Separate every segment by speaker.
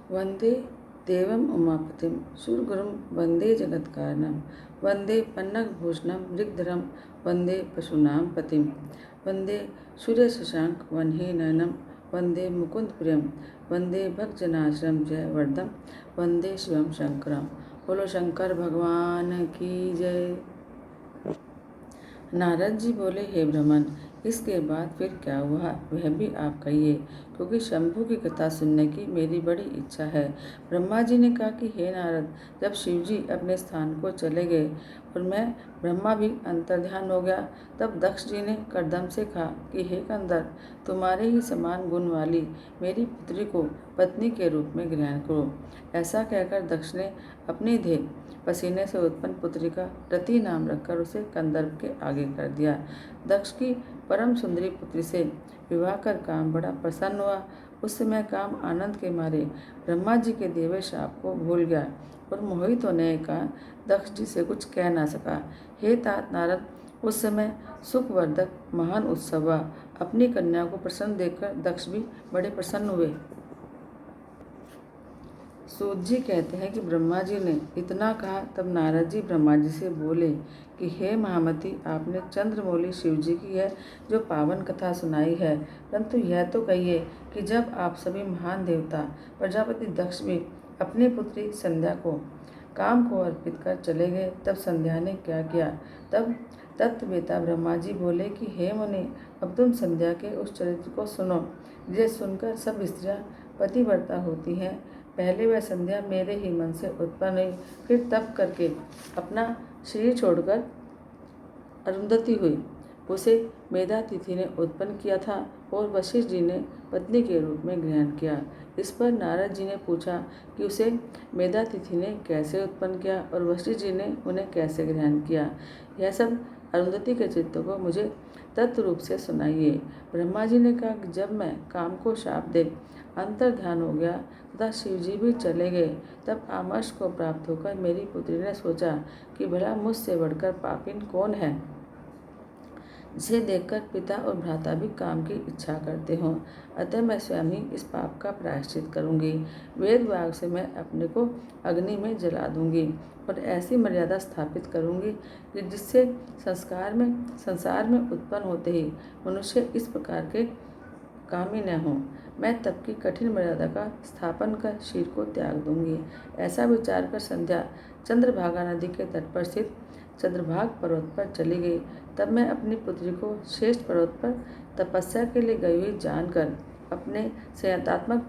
Speaker 1: वंदे देवम उमापतिम सुरगुरुम वंदे जगत्कारणम वंदे पन्नगभूषणम ऋगधरम वंदे पशूनाम पतिम वंदे सूर्य शशांक वन्हे नयनम वंदे मुकुंदप्रियम वंदे भक्तजनाश्रम जयवर्धम वंदे शिवम शंकरम। बोलो शंकर भगवान की जय। नारद जी बोले, हे ब्रह्मन, इसके बाद फिर क्या हुआ वह भी आप कहिए, क्योंकि शंभु की कथा सुनने की मेरी बड़ी इच्छा है। ब्रह्मा जी ने कहा कि हे नारद, जब शिव जी अपने स्थान को चले गए और मैं ब्रह्मा भी अंतर्ध्यान हो गया, तब दक्ष जी ने करदम से कहा कि हे कंदर, तुम्हारे ही समान गुण वाली मेरी पुत्री को पत्नी के रूप में ग्रहण करो। ऐसा कहकर दक्ष ने अपनी देह पसीने से उत्पन्न पुत्री का रति नाम रखकर उसे कंदर्प के आगे कर दिया। दक्ष की परम सुंदरी पुत्री से विवाह कर काम बड़ा प्रसन्न हुआ। उस समय काम आनंद के मारे ब्रह्मा जी के दिए हुए शाप को भूल गया और मोहित होने का दक्ष जी से कुछ कह ना सका। हे तात नारद, उस समय सुखवर्धक महान उत्सव हुआ। अपनी कन्या को प्रसन्न देखकर दक्ष भी बड़े प्रसन्न हुए। सूत जी कहते हैं कि ब्रह्मा जी ने इतना कहा, तब नारद जी ब्रह्मा जी से बोले कि हे महामती, आपने चंद्रमौली शिव जी की है जो पावन कथा सुनाई है, परंतु यह तो कहिए कि जब आप सभी महान देवता प्रजापति दक्ष भी अपनी पुत्री संध्या को काम को अर्पित कर चले गए, तब संध्या ने क्या किया। तब तत्ववेता ब्रह्मा जी बोले कि हे मुनि, अब तुम संध्या के उस चरित्र को सुनो जिसे सुनकर सब स्त्रियां पतिव्रता होती हैं। पहले वह संध्या मेरे ही मन से उत्पन्न हुई, फिर तप करके अपना शरीर छोड़कर अरुंधति हुई। उसे मेधातिथि ने उत्पन्न किया था और वशिष्ठ जी ने पत्नी के रूप में ग्रहण किया। इस पर नारद जी ने पूछा कि उसे मेधातिथि ने कैसे उत्पन्न किया और वशिष्ठ जी ने उन्हें कैसे ग्रहण किया। यह सब अरुंधति के चित्त को मुझे तत्व रूप से सुनाइए। ब्रह्मा जी ने कहा कि जब मैं काम को शाप दे अंतर्ध्यान हो गया तथा शिव जी भी चले गए, तब आमर्ष को प्राप्त होकर मेरी पुत्री ने सोचा कि भला मुझसे बढ़कर पापिन कौन है, जिसे देखकर पिता और भ्राता भी काम की इच्छा करते हों। अतः मैं स्वयं ही इस पाप का प्रायश्चित करूंगी। वेद वाग से मैं अपने को अग्नि में जला दूंगी और ऐसी मर्यादा स्थापित करूंगी कि जिससे संसार में उत्पन्न होते ही मनुष्य इस प्रकार के कामी न हों। मैं तप की कठिन मर्यादा का स्थापन कर शीर को त्याग दूंगी। ऐसा विचार कर संध्या चंद्रभागा नदी के तट पर स्थित चंद्रभाग पर्वत पर चली गई। तब मैं अपनी पुत्री को श्रेष्ठ पर्वत पर तपस्या के लिए गई हुई जानकर अपने संयतात्मक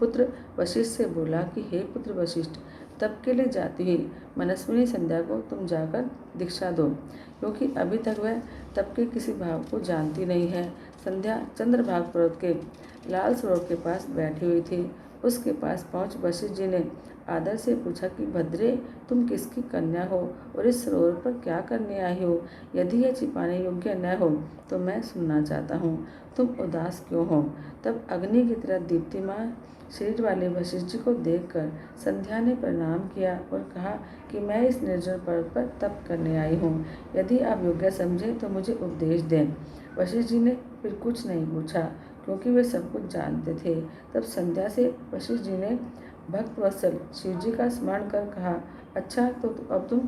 Speaker 1: पुत्र वशिष्ठ से बोला कि हे पुत्र वशिष्ठ, तप के लिए जाती हुई मनस्विनी संध्या को तुम जाकर दीक्षा दो, क्योंकि अभी तक वह तप के किसी भाव को जानती नहीं है। संध्या चंद्रभाग पर्वत के लाल सरोवर के पास बैठी हुई थी। उसके पास पहुंच वशिष्ठ जी ने आदर से पूछा कि भद्रे, तुम किसकी कन्या हो और इस सरोवर पर क्या करने आई हो? यदि यह छिपाने योग्य न हो तो मैं सुनना चाहता हूँ। तुम उदास क्यों हो? तब अग्नि की तरह दीप्तिमान शरीर वाले वशिष्ठ जी को देखकर संध्या ने प्रणाम किया और कहा कि मैं इस निर्जन पर्वत पर तप करने आई हूँ। यदि आप योग्य समझें तो मुझे उपदेश दें। वशिष्ठ जी ने फिर कुछ नहीं पूछा, क्योंकि वे सब कुछ जानते थे। तब संध्या से वशिष्ठ जी ने भक्तवत्सल शिव जी का स्मरण कर कहा, अच्छा तो अब तुम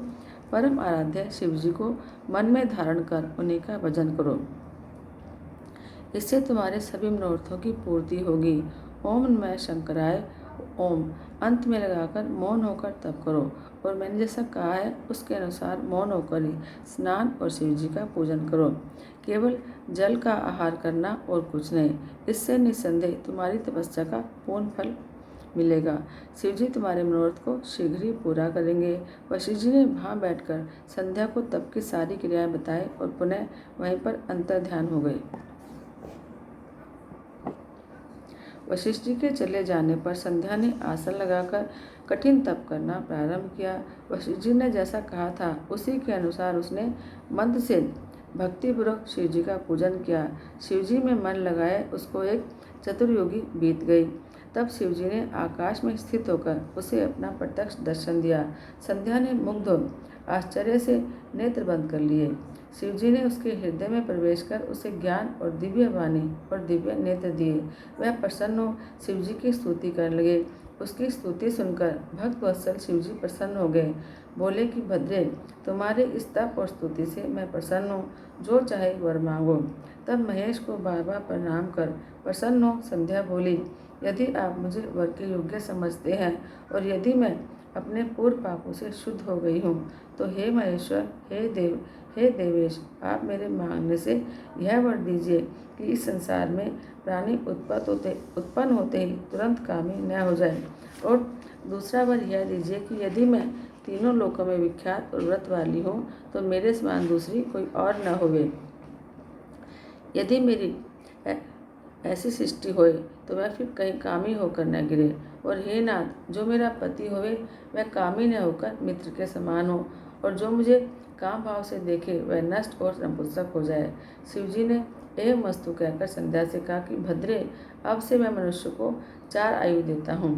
Speaker 1: परम आराध्य शिव जी को मन में धारण कर उन्हीं का भजन करो, इससे तुम्हारे सभी मनोरथों की पूर्ति होगी। ओम नमः शंकराय ओम अंत में लगाकर मौन होकर तप करो और मैंने जैसा कहा है उसके अनुसार मौन होकर ही स्नान और शिव जी का पूजन करो। केवल जल का आहार करना और कुछ नहीं। इससे निस्संदेह तुम्हारी तपस्या का पूर्ण फल मिलेगा। शिव जी तुम्हारे मनोरथ को शीघ्र ही पूरा करेंगे। वशिष्ठ जी ने वहाँ बैठकर संध्या को तप की सारी क्रियाएं बताई और पुनः वहीं पर अंतर्ध्यान हो गए। वशिष्ठ जी के चले जाने पर संध्या ने आसन लगाकर कठिन तप करना प्रारंभ किया। वशिष्ठ जी ने जैसा कहा था उसी के अनुसार उसने मंत्र से भक्तिपूर्वक शिव जी का पूजन किया। शिव जी में मन लगाए उसको एक चतुर्युगी बीत गई। तब शिव जी ने आकाश में स्थित होकर उसे अपना प्रत्यक्ष दर्शन दिया। संध्या ने मुग्ध आश्चर्य से नेत्र बंद कर लिए। शिवजी ने उसके हृदय में प्रवेश कर उसे ज्ञान और दिव्य वाणी और दिव्य नेत्र दिए। वह प्रसन्न हो शिवजी की स्तुति करने लगे। उसकी स्तुति सुनकर भक्त वत्सल शिवजी प्रसन्न हो गए। बोले कि भद्रे, तुम्हारे इस तप और स्तुति से मैं प्रसन्न हूँ, जो चाहे वर मांगो। तब महेश को बार बार प्रणाम कर प्रसन्न हो संध्या बोली, यदि आप मुझे वर के योग्य समझते हैं और यदि मैं अपने पूर्व पापों से शुद्ध हो गई हूँ, तो हे महेश्वर, हे देवेश, आप मेरे मांगने से यह वर दीजिए कि इस संसार में प्राणी उत्पन्न होते ही तुरंत कामी न हो जाए। और दूसरा वर यह दीजिए कि यदि मैं तीनों लोकों में विख्यात और व्रत वाली हूँ, तो मेरे समान दूसरी कोई और न होवे। यदि मेरी ऐसी सृष्टि होए तो वह फिर कहीं कामी होकर न गिरे। और हे नाथ, जो मेरा पति होवे वह कामी न होकर मित्र के समान हो, और जो मुझे काम भाव से देखे वह नष्ट और नपुंसक हो जाए। शिवजी ने एवं मस्तु कहकर संध्या से कहा कि भद्रे, अब से मैं मनुष्य को 4 आयु देता हूँ,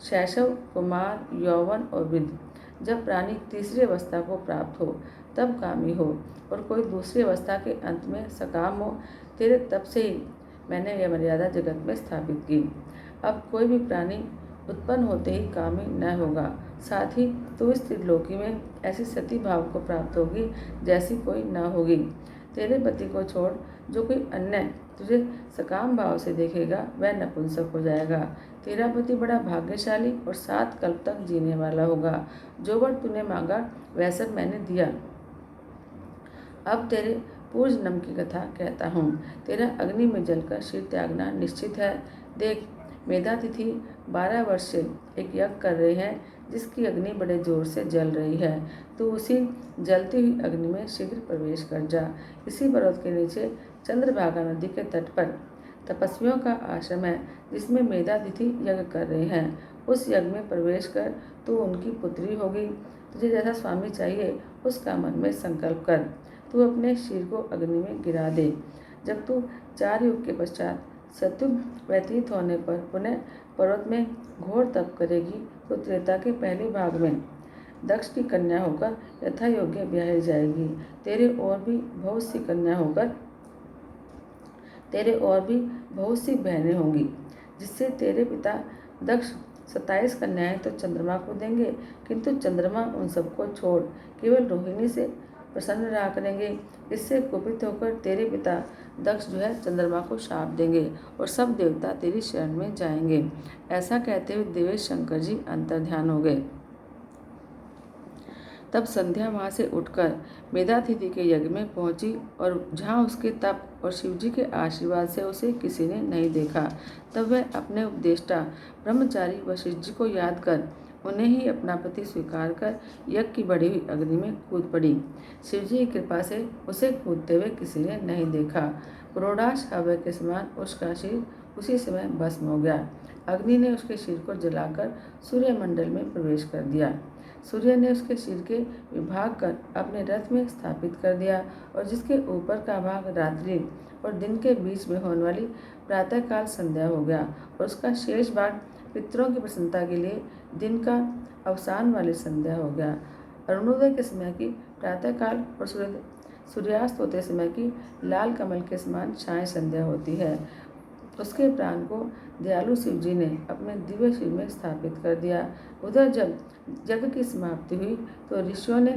Speaker 1: शैशव, कुमार, यौवन और वृद्ध। जब प्राणी तीसरी अवस्था को प्राप्त हो तब कामी हो, और कोई दूसरी अवस्था के अंत में सकाम हो। तेरे तप से ही मैंने यह मर्यादा जगत में स्थापित की। अब कोई भी प्राणी उत्पन्न होते ही कामी न होगा। साथ ही तू इस त्रिलोकी में ऐसी सती भाव को प्राप्त होगी जैसी कोई न होगी। तेरे पति को छोड़ जो कोई अन्य तुझे सकाम भाव से देखेगा वह नपुंसक हो जाएगा। तेरा पति बड़ा भाग्यशाली और 7 कल्प तक जीने वाला होगा। जो वर तूने मांगा वह सब मैंने दिया। अब तेरे पूर्व जन्म की कथा कहता हूँ। तेरा अग्नि में जलकर सिर त्यागना निश्चित है। देख, मेधातिथि 12 वर्ष से एक यज्ञ कर रहे हैं, जिसकी अग्नि बड़े जोर से जल रही है। तो उसी जलती हुई अग्नि में शीघ्र प्रवेश कर जा। इसी पर्वत के नीचे चंद्रभागा नदी के तट पर तपस्वियों का आश्रम है, जिसमें मेधातिथि यज्ञ कर रहे हैं। उस यज्ञ में प्रवेश कर तू उनकी पुत्री होगी। तुझे जैसा स्वामी चाहिए उसका मन में संकल्प कर। तू अपने सिर को अग्नि में गिरा दे। जब तू 4 युग के पश्चात सतयुग व्यतीत होने पर पुनः पर्वत में घोर तप करेगी, तो त्रेता के पहले भाग में दक्ष की कन्या होकर यथा योग्य ब्याही जाएगी। तेरे और भी बहुत सी बहनें होंगी, जिससे तेरे पिता दक्ष 27 कन्याएं तो चंद्रमा को देंगे, किंतु चंद्रमा उन सबको छोड़ केवल रोहिणी से प्रसन्न रहा करेंगे। इससे कुपित होकर तेरे पिता दक्ष जो है चंद्रमा को शाप देंगे और सब देवता तेरी शरण में जाएंगे। ऐसा कहते हुए देवेश शंकर जी अंतर्ध्यान हो गए। तब संध्या वहाँ से उठकर मेधातिथि के यज्ञ में पहुंची, और जहाँ उसके तप और शिवजी के आशीर्वाद से उसे किसी ने नहीं देखा, तब वह अपने उपदेष्टा ब्रह्मचारी वशिष्ठ जी को याद कर उन्हें ही अपना पति स्वीकार कर यज्ञ की बढ़ी हुई अग्नि में कूद पड़ी। शिवजी की कृपा से उसे कूदते हुए किसी ने नहीं देखा। पुरोडाश हव्य के समान उसका सिर उसी समय भस्म हो गया। अग्नि ने उसके सिर को जलाकर सूर्यमंडल में प्रवेश कर दिया। सूर्य ने उसके सिर के विभाग कर अपने रथ में स्थापित कर दिया, और जिसके ऊपर का भाग रात्रि और दिन के बीच में होने वाली प्रातःकाल संध्या हो गया, और उसका शेष भाग पितरों की प्रसन्नता के लिए दिन का अवसान वाली संध्या हो गया। अरुणोदय के समय की प्रातःकाल और सूर्यास्त होते समय की लाल कमल के समान छाया संध्या होती है। उसके प्राण को दयालु शिव जी ने अपने दिव्य शिव में स्थापित कर दिया। उधर जब यज्ञ की समाप्ति हुई तो ऋषियों ने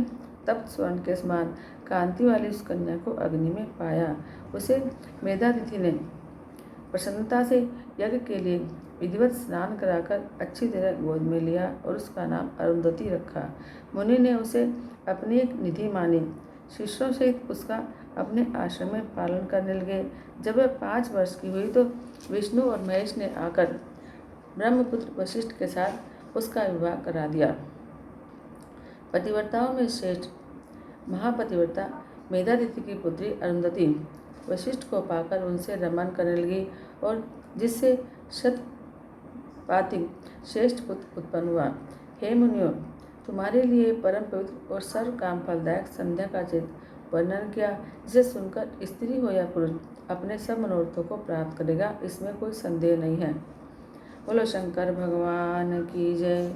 Speaker 1: तप्त स्वर्ण के समान कांति वाली उस कन्या को अग्नि में पाया। उसे मेधातिथि ने प्रसन्नता से यज्ञ के लिए विधिवत स्नान कराकर अच्छी तरह गोद में लिया और उसका नाम अरुंधति रखा। मुनि ने उसे अपनी एक निधि मानी। शिष्यों सहित उसका अपने आश्रम में पालन करने लगे। जब वह 5 वर्ष की हुई तो विष्णु और महेश ने आकर ब्रह्मपुत्र वशिष्ठ के साथ उसका विवाह करा दिया। पतिव्रताओं में श्रेष्ठ महापतिव्रता मेधातिथि की पुत्री अरुंधति वशिष्ठ को पाकर उनसे रमन करने लगी, और जिससे शतपातिक श्रेष्ठ पुत्र उत्पन्न हुआ। हे मुनियों, तुम्हारे लिए परम पवित्र और सर्व काम फलदायक संध्या का चित वर्णन किया, जिसे सुनकर स्त्री हो या पुरुष अपने सब मनोरथों को प्राप्त करेगा, इसमें कोई संदेह नहीं है। बोलो शंकर भगवान की जय।